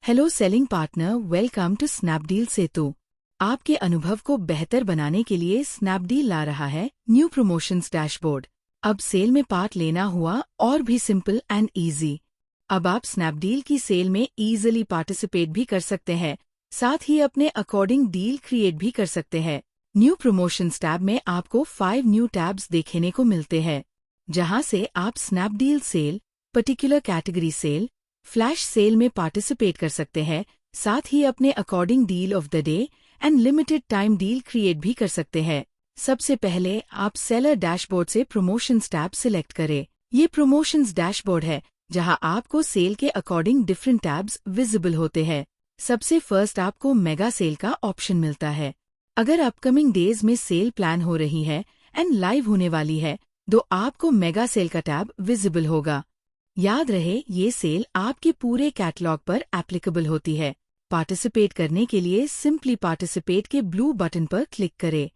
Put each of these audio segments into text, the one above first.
Hello selling partner, welcome to Snapdeal Setu. आपके अनुभव को बेहतर बनाने के लिए स्नैपडील ला रहा है न्यू प्रमोशंस डैशबोर्ड। अब सेल में पार्ट लेना हुआ और भी सिंपल एंड इजी। अब आप स्नैपडील की सेल में इजीली पार्टिसिपेट भी कर सकते हैं, साथ ही अपने अकॉर्डिंग डील क्रिएट भी कर सकते हैं। न्यू प्रमोशंस टैब में आपको 5 न्यू टैब्स देखने को मिलते हैं, जहां से आप Snapdeal sale, particular category sale, flash sale में पार्टिसिपेट कर सकते हैं, साथ ही अपने according deal of the day and limited time deal create भी कर सकते हैं। सबसे पहले आप सेलर डैशबोर्ड से प्रमोशंस टैब सिलेक्ट करें। ये प्रमोशंस डैशबोर्ड है, जहां आपको सेल के अकॉर्डिंग डिफरेंट टैब्स विजिबल होते हैं। सबसे फर्स्ट आपको मेगा सेल का ऑप्शन मिलता है। अगर अपकमिंग डेज में सेल प्लान हो रही है एंड लाइव होने वाली है, तो आपको मेगा सेल का टैब विजिबल होगा। याद रहे, ये सेल आपके पूरे कैटलॉग पर एप्लीकेबल होती है। पार्टिसिपेट करने के लिए सिंपली पार्टिसिपेट के ब्लू बटन पर क्लिक करें।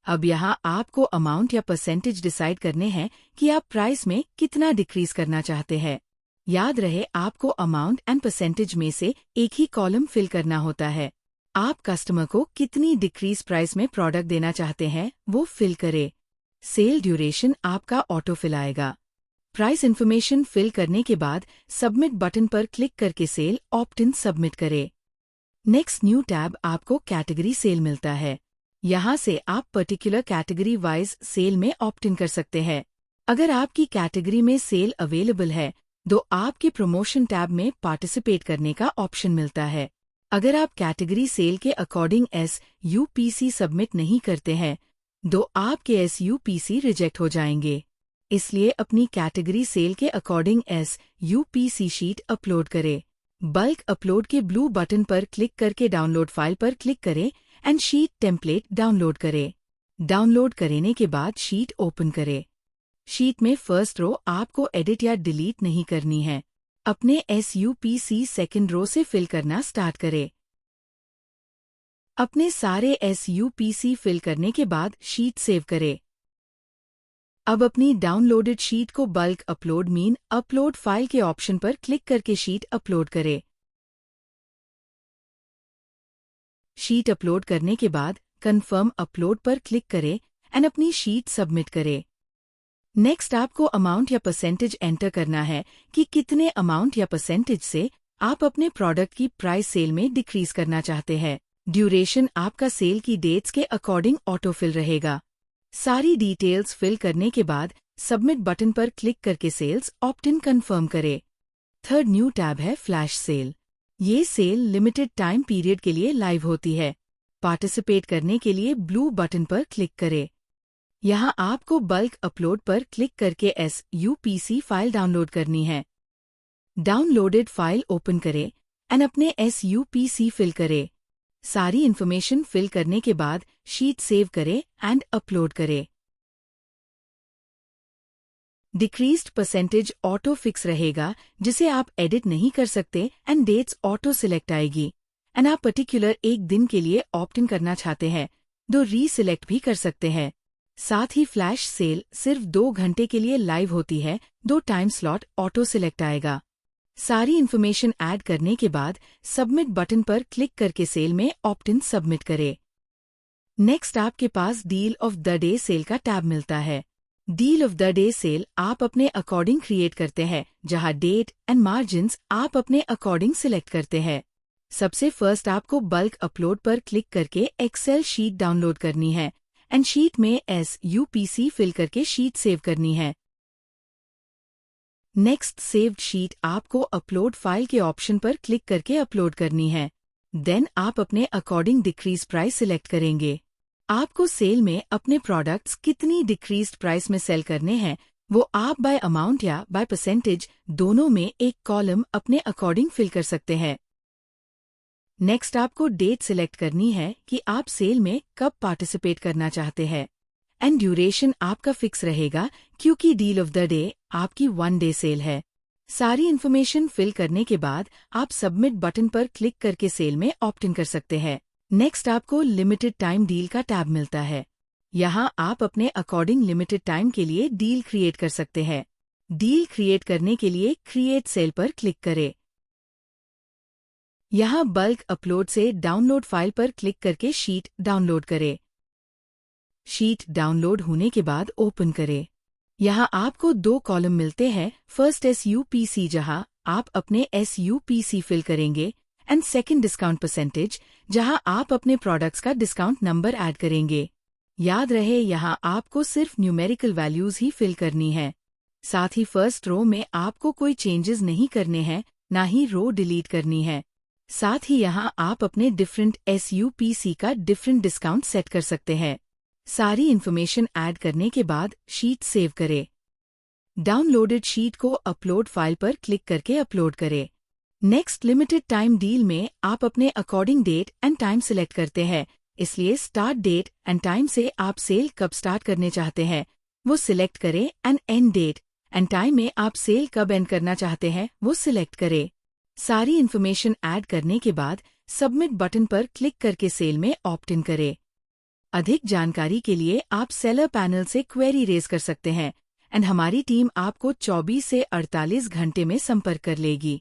अब यहाँ आपको अमाउंट या परसेंटेज डिसाइड करने हैं कि आप प्राइस में कितना डिक्रीज करना चाहते हैं। याद रहे, आपको अमाउंट एंड परसेंटेज में से एक ही कॉलम फिल करना होता है। आप कस्टमर को कितनी डिक्रीज प्राइस में प्रोडक्ट देना चाहते हैं वो फिल करें। सेल ड्यूरेशन आपका ऑटो फिल आएगा। प्राइस इन्फॉर्मेशन फिल करने के बाद सबमिट बटन पर क्लिक करके सेल ऑप्ट इन सबमिट करें। नेक्स्ट न्यू टैब आपको कैटेगरी सेल मिलता है। यहाँ से आप पर्टिकुलर कैटेगरी वाइज सेल में ऑप्ट इन कर सकते हैं। अगर आपकी कैटेगरी में सेल अवेलेबल है, तो आपके प्रमोशन टैब में पार्टिसिपेट करने का ऑप्शन मिलता है। अगर आप कैटेगरी सेल के अकॉर्डिंग SUPC सबमिट नहीं करते हैं, तो आपके SUPC रिजेक्ट हो जाएंगे। इसलिए अपनी कैटेगरी सेल के अकॉर्डिंग SUPC शीट अपलोड करें। बल्क अपलोड के ब्लू बटन पर क्लिक करके डाउनलोड फाइल पर क्लिक करें एंड शीट टेम्पलेट डाउनलोड करें। डाउनलोड करने के बाद शीट ओपन करें। शीट में फर्स्ट रो आपको एडिट या डिलीट नहीं करनी है। अपने SUPC सेकंड रो से फिल करना स्टार्ट करें। अपने सारे SUPC फिल करने के बाद शीट सेव करें। अब अपनी डाउनलोडेड शीट को bulk upload mean upload file के ऑप्शन पर क्लिक करके शीट अपलोड करें। शीट अपलोड करने के बाद कंफर्म अपलोड पर क्लिक करें एंड अपनी शीट सबमिट करें। नेक्स्ट आपको अमाउंट या परसेंटेज एंटर करना है कि कितने अमाउंट या परसेंटेज से आप अपने प्रोडक्ट की प्राइस सेल में डिक्रीज करना चाहते हैं। ड्यूरेशन आपका सेल की डेट्स के अकॉर्डिंग ऑटोफिल रहेगा। सारी डिटेल्स फिल करने के बाद सबमिट बटन पर क्लिक करके सेल्स ऑप्ट इन कंफर्म करें। थर्ड न्यू टैब है फ्लैश सेल। ये सेल लिमिटेड टाइम पीरियड के लिए लाइव होती है। पार्टिसिपेट करने के लिए ब्लू बटन पर क्लिक करें। यहाँ आपको बल्क अपलोड पर क्लिक करके SUPC फाइल डाउनलोड करनी है। डाउनलोडेड फाइल ओपन करें एंड अपने SUPC फिल करें। सारी इन्फॉर्मेशन फिल करने के बाद शीट सेव करें एंड अपलोड करें। डिक्रीज्ड परसेंटेज ऑटो फिक्स रहेगा, जिसे आप एडिट नहीं कर सकते एंड डेट्स ऑटो सिलेक्ट आएगी। एंड आप पर्टिकुलर एक दिन के लिए ऑप्ट इन करना चाहते हैं, तो रीसिलेक्ट भी कर सकते हैं। साथ ही फ्लैश सेल सिर्फ 2 घंटे के लिए लाइव होती है, 2 टाइम स्लॉट ऑटो सिलेक्ट आएगा। सारी इन्फॉर्मेशन ऐड करने के बाद सबमिट बटन पर क्लिक करके सेल में ऑप्ट इन सबमिट करें। नेक्स्ट आपके पास deal of the day sale का टैब मिलता है। Deal of the day sale आप अपने अकॉर्डिंग क्रिएट करते हैं, जहां डेट एंड मार्जिन्स आप अपने अकॉर्डिंग सिलेक्ट करते हैं। सबसे फर्स्ट आपको बल्क अपलोड पर क्लिक करके एक्सेल शीट डाउनलोड करनी है एंड शीट में SUPC फिल करके शीट सेव करनी है। नेक्स्ट सेव्ड शीट आपको अपलोड फाइल के ऑप्शन पर क्लिक करके अपलोड करनी है। देन आप अपने अकॉर्डिंग डिक्रीज प्राइस सिलेक्ट करेंगे। आपको सेल में अपने प्रोडक्ट्स कितनी डिक्रीज्ड प्राइस में सेल करने हैं, वो आप बाय अमाउंट या बाय परसेंटेज दोनों में एक कॉलम अपने अकॉर्डिंग फिल कर सकते हैं। नेक्स्ट आपको डेट सिलेक्ट करनी है कि आप सेल में कब पार्टिसिपेट करना चाहते हैं। एंड ड्यूरेशन आपका फिक्स रहेगा, क्योंकि डील ऑफ द डे आपकी 1 डे सेल है। सारी इन्फॉर्मेशन फिल करने के बाद आप सबमिट बटन पर क्लिक करके सेल में ऑप्ट इन कर सकते हैं। नेक्स्ट आपको लिमिटेड टाइम डील का टैब मिलता है। यहाँ आप अपने अकॉर्डिंग लिमिटेड टाइम के लिए डील क्रिएट कर सकते हैं। डील क्रिएट करने के लिए क्रिएट सेल पर क्लिक करें। यहाँ बल्क अपलोड से डाउनलोड फाइल पर क्लिक करके शीट डाउनलोड करें। शीट डाउनलोड होने के बाद ओपन करें। यहाँ आपको 2 कॉलम मिलते हैं, फर्स्ट SUPC जहाँ आप अपने SUPC फिल करेंगे एंड सेकंड डिस्काउंट परसेंटेज जहाँ आप अपने प्रोडक्ट्स का डिस्काउंट नंबर ऐड करेंगे। याद रहे यहाँ आपको सिर्फ न्यूमेरिकल वैल्यूज ही फिल करनी है। साथ ही फर्स्ट रो में आपको कोई चेंजेस नहीं करने हैं, ना ही रो डिलीट करनी है। साथ ही यहाँ आप अपने डिफरेंट SUPC का डिफरेंट डिस्काउंट सेट कर सकते हैं। सारी इन्फॉर्मेशन ऐड करने के बाद शीट सेव करें। डाउनलोडेड शीट को अपलोड फाइल पर क्लिक करके अपलोड करें। नेक्स्ट लिमिटेड टाइम डील में आप अपने according date and time select करते हैं, इसलिए स्टार्ट डेट एंड टाइम से आप सेल कब स्टार्ट करने चाहते हैं वो सिलेक्ट करें and end date and time में आप सेल कब एंड करना चाहते हैं वो सिलेक्ट करें। सारी इन्फॉर्मेशन ऐड करने के बाद सबमिट बटन पर क्लिक करके सेल में ऑप्ट इन करें। अधिक जानकारी के लिए आप सेलर पैनल से क्वेरी रेज कर सकते हैं एंड हमारी टीम आपको 24 से 48 घंटे में संपर्क कर लेगी।